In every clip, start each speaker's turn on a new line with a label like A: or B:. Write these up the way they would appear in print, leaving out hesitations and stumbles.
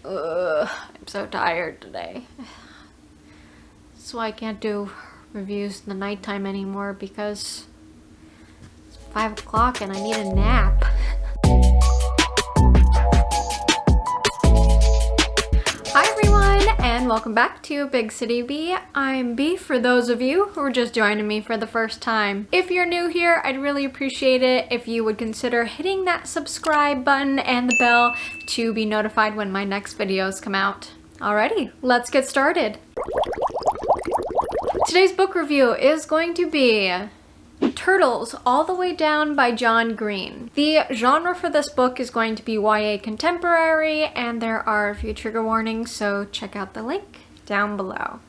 A: I'm so tired today. That's why I can't do reviews in the nighttime anymore, because it's 5 o'clock and I need a nap. Hi everyone, and welcome back to Big City B. I'm B for those of you who are just joining me for the first time. If you're new here, I'd really appreciate it if you would consider hitting that subscribe button and the bell to be notified when my next videos come out. Alrighty, let's get started. Today's book review is going to be Turtles All the Way Down by John Green. The genre for this book is going to be YA contemporary, and there are a few trigger warnings, so check out the link down below.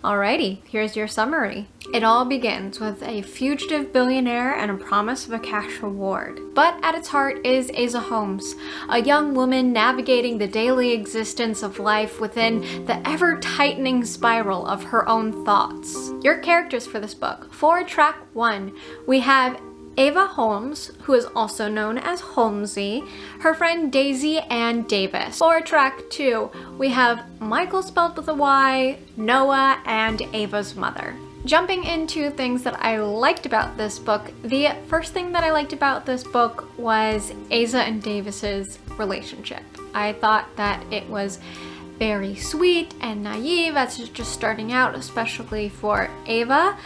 A: Alrighty, here's your summary. It all begins with a fugitive billionaire and a promise of a cash reward. But at its heart is Asa Holmes, a young woman navigating the daily existence of life within the ever-tightening spiral of her own thoughts. Your characters for this book. For track 1, we have Ava Holmes, who is also known as Holmesy, her friend Daisy, and Davis. For track 2, we have Michael spelled with a Y, Noah, and Ava's mother. Jumping into things that I liked about this book, the first thing that I liked about this book was Asa and Davis's relationship. I thought that it was very sweet and naive as just starting out, especially for Ava.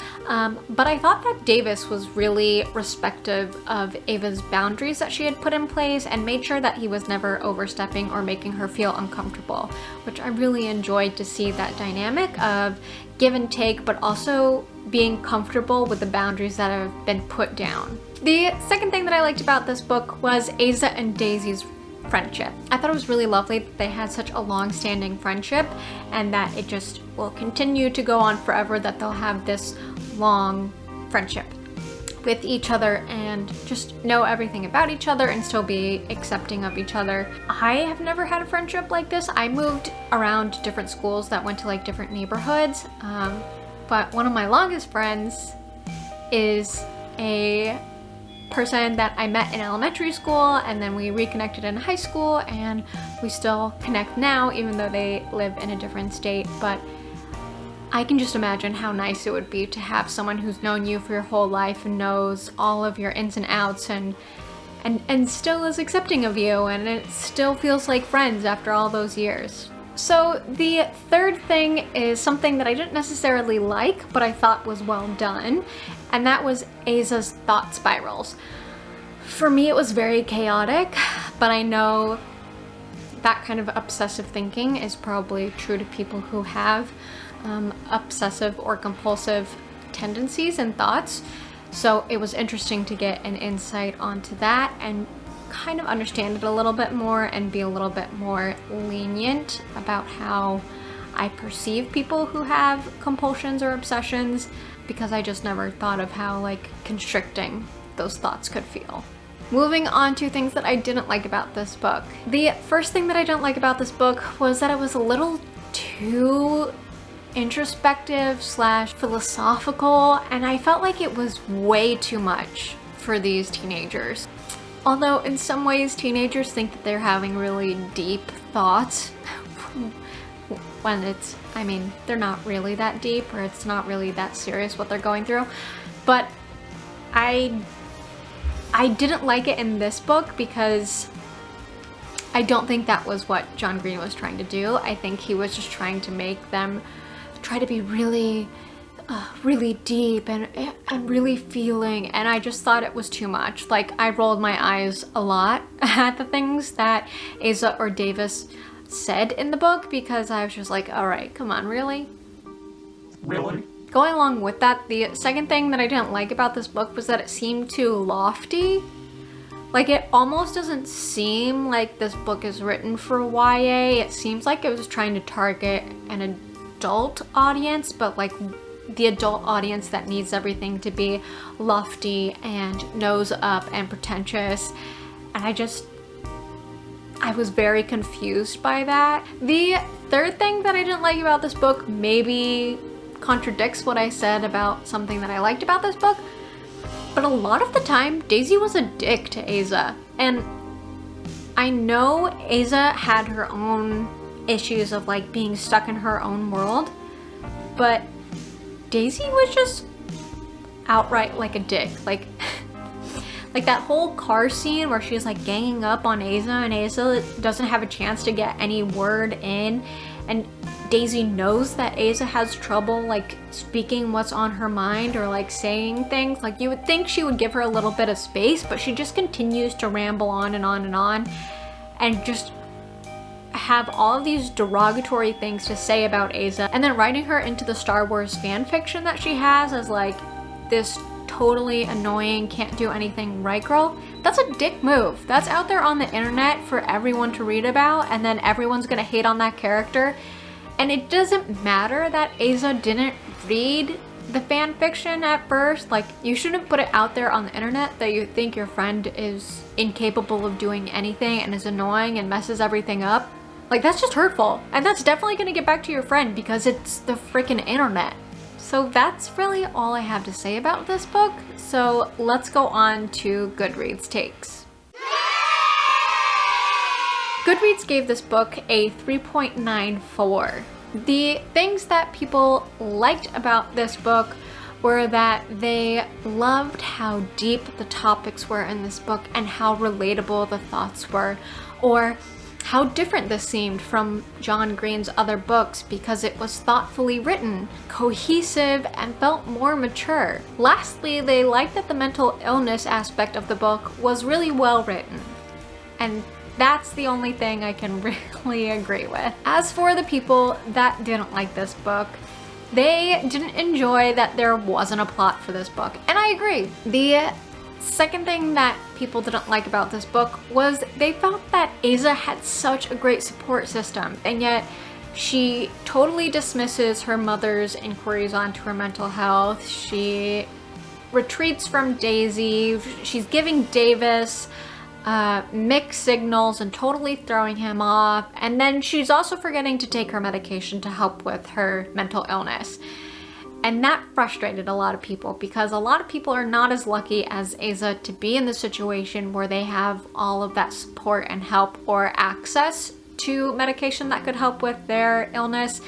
A: But I thought that Davis was really respectful of Ava's boundaries that she had put in place and made sure that he was never overstepping or making her feel uncomfortable, which I really enjoyed to see that dynamic of give and take, but also being comfortable with the boundaries that have been put down. The second thing that I liked about this book was Asa and Daisy's friendship. I thought it was really lovely that they had such a long-standing friendship and that it just will continue to go on forever, that they'll have this long friendship with each other and just know everything about each other and still be accepting of each other. I have never had a friendship like this. I moved around to different schools that went to like different neighborhoods, but one of my longest friends is a person that I met in elementary school, and then we reconnected in high school, and we still connect now even though they live in a different state. But I can just imagine how nice it would be to have someone who's known you for your whole life and knows all of your ins and outs and still is accepting of you, and it still feels like friends after all those years. So the third thing is something that I didn't necessarily like, but I thought was well done, and that was Asa's thought spirals. For me, it was very chaotic, but I know that kind of obsessive thinking is probably true to people who have obsessive or compulsive tendencies and thoughts. So it was interesting to get an insight onto that and kind of understand it a little bit more and be a little bit more lenient about how I perceive people who have compulsions or obsessions, because I just never thought of how like constricting those thoughts could feel. Moving on to things that I didn't like about this book. The first thing that I didn't like about this book was that it was a little too introspective / philosophical, and I felt like it was way too much for these teenagers. Although in some ways teenagers think that they're having really deep thoughts when it's, I mean, they're not really that deep, or it's not really that serious what they're going through. But I didn't like it in this book because I don't think that was what John Green was trying to do. I think he was just trying to make them try to be really deep and really feeling, and I just thought it was too much. Like, I rolled my eyes a lot at the things that Asa or Davis said in the book, because I was just like, all right, come on, really? Going along with that, the second thing that I didn't like about this book was that it seemed too lofty. Like, it almost doesn't seem like this book is written for YA. It seems like it was trying to target an adult audience, but like the adult audience that needs everything to be lofty and nose up and pretentious. And I was very confused by that. The third thing that I didn't like about this book maybe contradicts what I said about something that I liked about this book, but a lot of the time Daisy was a dick to Asa. And I know Asa had her own issues of like being stuck in her own world. But Daisy was just outright like a dick. Like like that whole car scene where she's like ganging up on Aza, and Aza doesn't have a chance to get any word in, and Daisy knows that Aza has trouble like speaking what's on her mind or like saying things. Like you would think she would give her a little bit of space, but she just continues to ramble on and on and on, and just have all of these derogatory things to say about Aza, and then writing her into the Star Wars fan fiction that she has as like this totally annoying, can't do anything right girl. That's a dick move. That's out there on the internet for everyone to read about, and then everyone's gonna hate on that character. And it doesn't matter that Aza didn't read the fan fiction at first. Like, you shouldn't put it out there on the internet that you think your friend is incapable of doing anything and is annoying and messes everything up. Like, that's just hurtful. And that's definitely gonna get back to your friend because it's the freaking internet. So that's really all I have to say about this book. So let's go on to Goodreads takes. Goodreads gave this book a 3.94. The things that people liked about this book were that they loved how deep the topics were in this book and how relatable the thoughts were, or how different this seemed from John Green's other books because it was thoughtfully written, cohesive, and felt more mature. Lastly, they liked that the mental illness aspect of the book was really well written. And that's the only thing I can really agree with. As for the people that didn't like this book, they didn't enjoy that there wasn't a plot for this book. And I agree. The second thing that people didn't like about this book was they felt that Aza had such a great support system, and yet she totally dismisses her mother's inquiries onto her mental health. She retreats from Daisy. She's giving Davis mixed signals and totally throwing him off. And then she's also forgetting to take her medication to help with her mental illness. And that frustrated a lot of people because a lot of people are not as lucky as Aza to be in the situation where they have all of that support and help or access to medication that could help with their illness.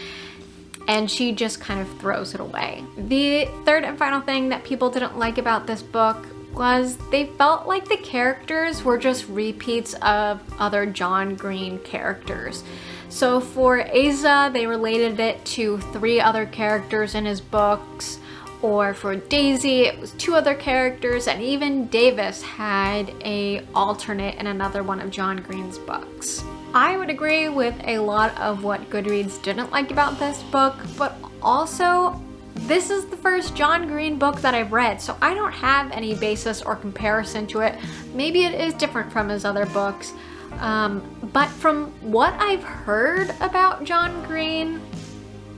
A: And she just kind of throws it away. The third and final thing that people didn't like about this book was they felt like the characters were just repeats of other John Green characters. So for Aza, they related it to 3 other characters in his books, or for Daisy, it was 2 other characters, and even Davis had an alternate in another one of John Green's books. I would agree with a lot of what Goodreads didn't like about this book, but also this is the first John Green book that I've read, so I don't have any basis or comparison to it. Maybe it is different from his other books, but from what I've heard about John Green,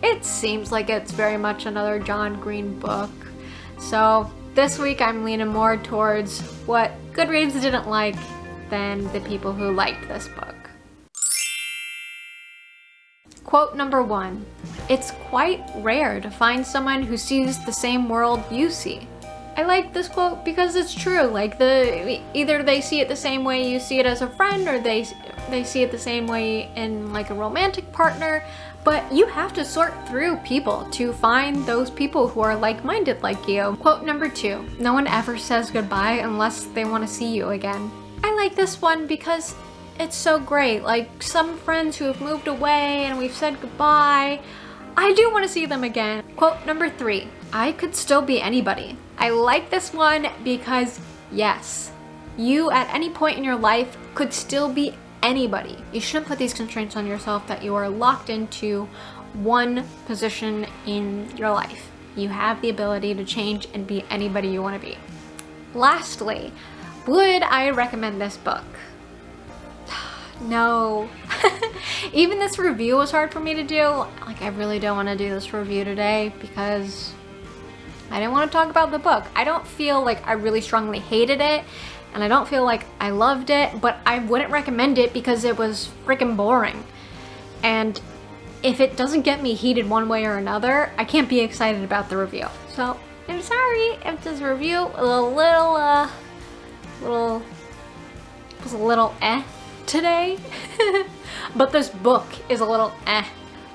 A: it seems like it's very much another John Green book. So this week I'm leaning more towards what Goodreads didn't like than the people who liked this book. Quote number 1, "It's quite rare to find someone who sees the same world you see." I like this quote because it's true. Like, either they see it the same way you see it as a friend, or they see it the same way in like a romantic partner, but you have to sort through people to find those people who are like-minded like you. Quote number 2, "No one ever says goodbye unless they want to see you again." I like this one because it's so great. Like, some friends who have moved away and we've said goodbye, I do want to see them again. Quote number 3, "I could still be anybody." I like this one because yes, you at any point in your life could still be anybody. You shouldn't put these constraints on yourself that you are locked into one position in your life. You have the ability to change and be anybody you want to be. Lastly, would I recommend this book? No. Even this review was hard for me to do. Like, I really don't want to do this review today because I didn't want to talk about the book. I don't feel like I really strongly hated it, and I don't feel like I loved it, but I wouldn't recommend it because it was freaking boring. And if it doesn't get me heated one way or another, I can't be excited about the review. So I'm sorry if this review was a little eh. today. But this book is a little eh.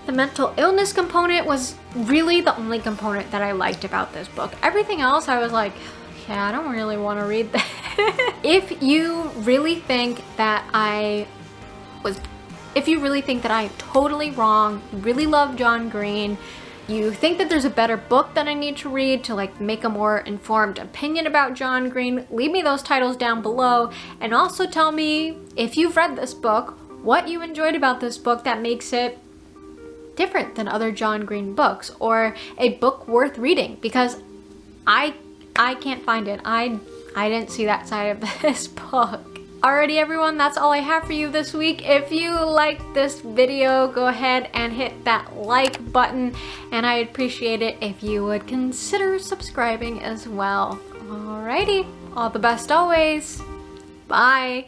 A: The mental illness component was really the only component that I liked about this book. Everything else I was like, yeah, I don't really want to read that. If you really think that I'm totally wrong, really love John Green, you think that there's a better book that I need to read to like make a more informed opinion about John Green, leave me those titles down below, and also tell me if you've read this book, what you enjoyed about this book that makes it different than other John Green books, or a book worth reading, because I can't find it. I didn't see that side of this book. Alrighty everyone, that's all I have for you this week. If you liked this video, go ahead and hit that like button, and I'd appreciate it if you would consider subscribing as well. Alrighty, all the best always. Bye.